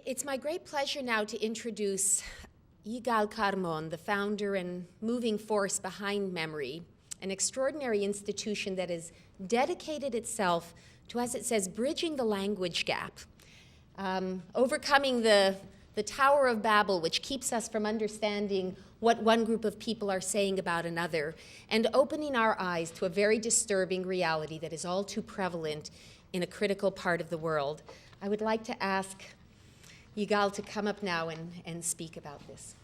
It's my great pleasure now to introduce Yigal Carmon, the founder and moving force behind MEMRI, an extraordinary institution that has dedicated itself to, as it says, bridging the language gap, overcoming the Tower of Babel, which keeps us from understanding what one group of people are saying about another, and opening our eyes to a very disturbing reality that is all too prevalent in a critical part of the world. I would like to ask Yigal to come up now and speak about this.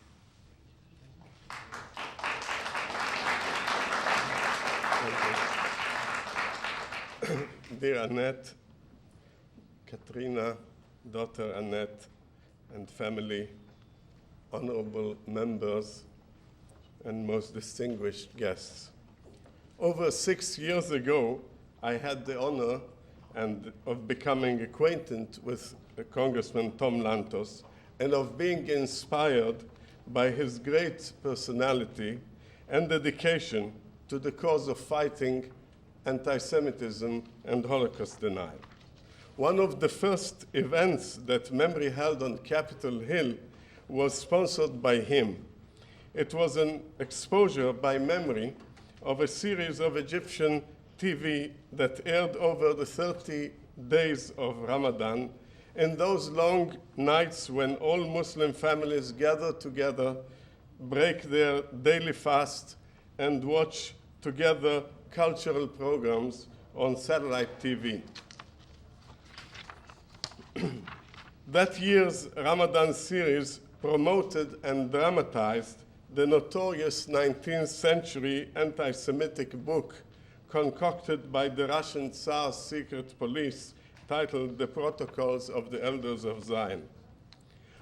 Dear Annette, Katrina, daughter Annette, and family, honorable members, and most distinguished guests. Over 6 years ago, I had the honor of becoming acquainted with Congressman Tom Lantos and of being inspired by his great personality and dedication to the cause of fighting anti-Semitism and Holocaust denial. One of the first events that MEMRI held on Capitol Hill was sponsored by him. It was an exposure by MEMRI of a series of Egyptian TV that aired over the 30 days of Ramadan, in those long nights when all Muslim families gather together, break their daily fast, and watch together cultural programs on satellite TV. That year's Ramadan series promoted and dramatized the notorious 19th century anti-Semitic book concocted by the Russian Tsar's secret police titled The Protocols of the Elders of Zion.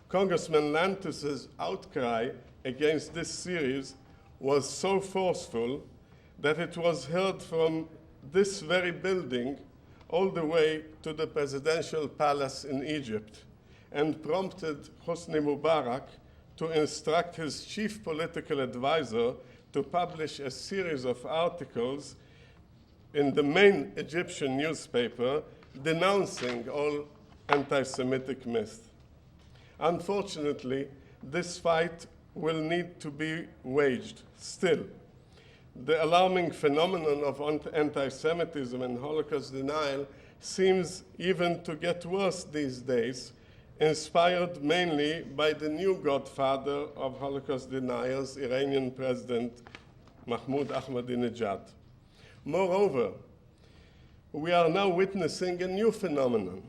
Congressman Lantos' outcry against this series was so forceful that it was heard from this very building all the way to the presidential palace in Egypt, and prompted Hosni Mubarak to instruct his chief political advisor to publish a series of articles in the main Egyptian newspaper denouncing all anti-Semitic myths. Unfortunately, this fight will need to be waged still. The alarming phenomenon of anti-Semitism and Holocaust denial seems even to get worse these days, inspired mainly by the new godfather of Holocaust deniers, Iranian President Mahmoud Ahmadinejad. Moreover, we are now witnessing a new phenomenon,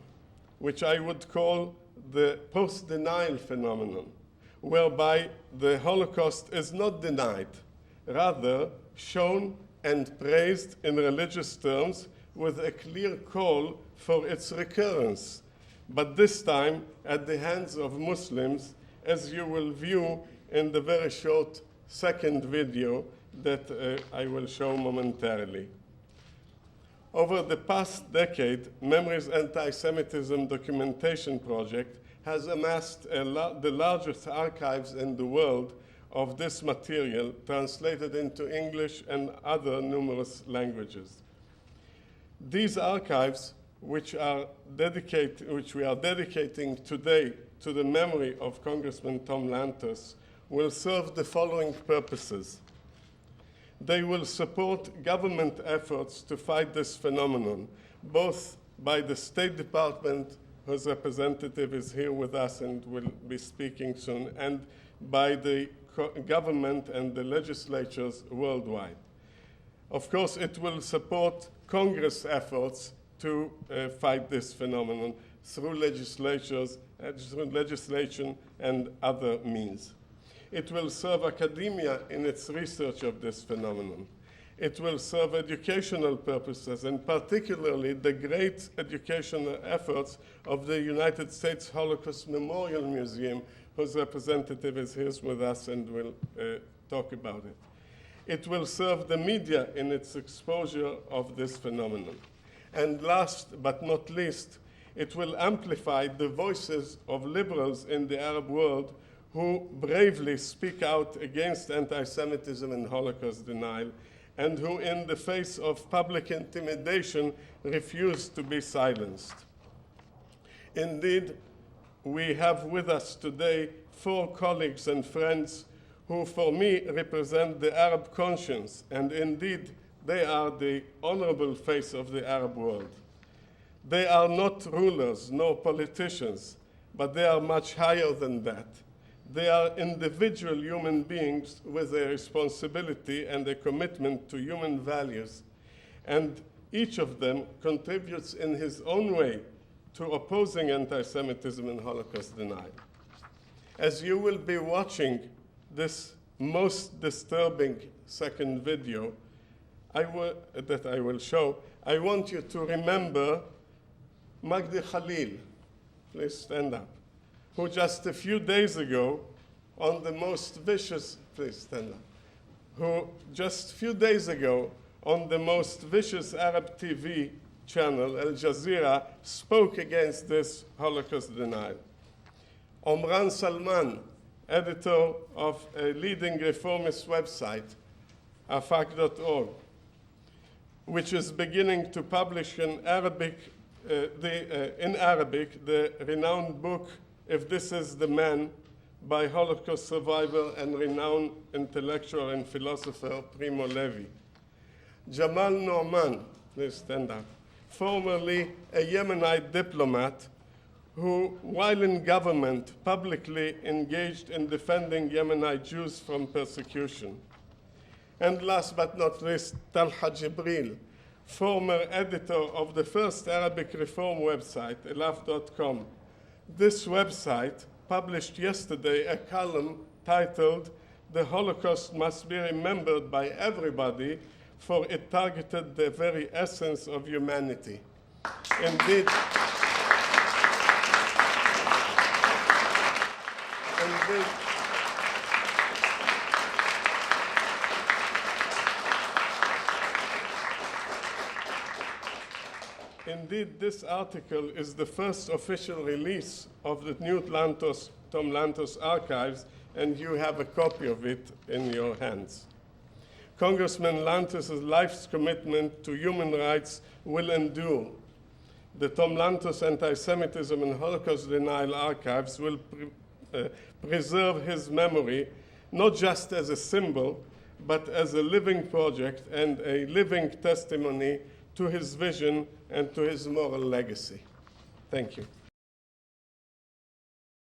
which I would call the post-denial phenomenon, whereby the Holocaust is not denied, rather shown and praised in religious terms with a clear call for its recurrence, but this time at the hands of Muslims, as you will view in the very short second video that I will show momentarily. Over the past decade, MEMRI's anti-Semitism documentation project has amassed the largest archives in the world of this material, translated into English and other numerous languages. These archives, which we are dedicating today to the memory of Congressman Tom Lantos, will serve the following purposes. They will support government efforts to fight this phenomenon, both by the State Department, whose representative is here with us and will be speaking soon, and by the government and the legislatures worldwide. Of course, it will support Congress efforts to fight this phenomenon through legislation and other means. It will serve academia in its research of this phenomenon. It will serve educational purposes, and particularly the great educational efforts of the United States Holocaust Memorial Museum, whose representative is here with us and will talk about it. It will serve the media in its exposure of this phenomenon. And last but not least, it will amplify the voices of liberals in the Arab world who bravely speak out against anti-Semitism and Holocaust denial, and who, in the face of public intimidation, refuse to be silenced. Indeed, we have with us today 4 colleagues and friends who, for me, represent the Arab conscience, and indeed, they are the honorable face of the Arab world. They are not rulers, nor politicians, but they are much higher than that. They are individual human beings with a responsibility and a commitment to human values, and each of them contributes in his own way to opposing anti-Semitism and Holocaust denial. As you will be watching this most disturbing second video that I will show, I want you to remember Magdi Khalil, please stand up, who just a few days ago on the most vicious, please stand up, who just a few days ago on the most vicious Arab TV channel, Al Jazeera, spoke against this Holocaust denial. Omran Salman, editor of a leading reformist website, afaq.org, which is beginning to publish in Arabic the renowned book, If This Is the Man, by Holocaust survivor and renowned intellectual and philosopher Primo Levi. Jamal Nouman, please stand up, formerly a Yemenite diplomat who, while in government, publicly engaged in defending Yemenite Jews from persecution. And last but not least, Talha Jibril, former editor of the first Arabic reform website, elaf.com. This website published yesterday a column titled, "The Holocaust Must Be Remembered by Everybody," for it targeted the very essence of humanity. Indeed, Indeed, this article is the first official release of the new Tom Lantos archives, and you have a copy of it in your hands. Congressman Lantos' life's commitment to human rights will endure. The Tom Lantos Anti-Semitism and Holocaust Denial archives will preserve his memory, not just as a symbol, but as a living project and a living testimony to his vision and to his moral legacy. Thank you.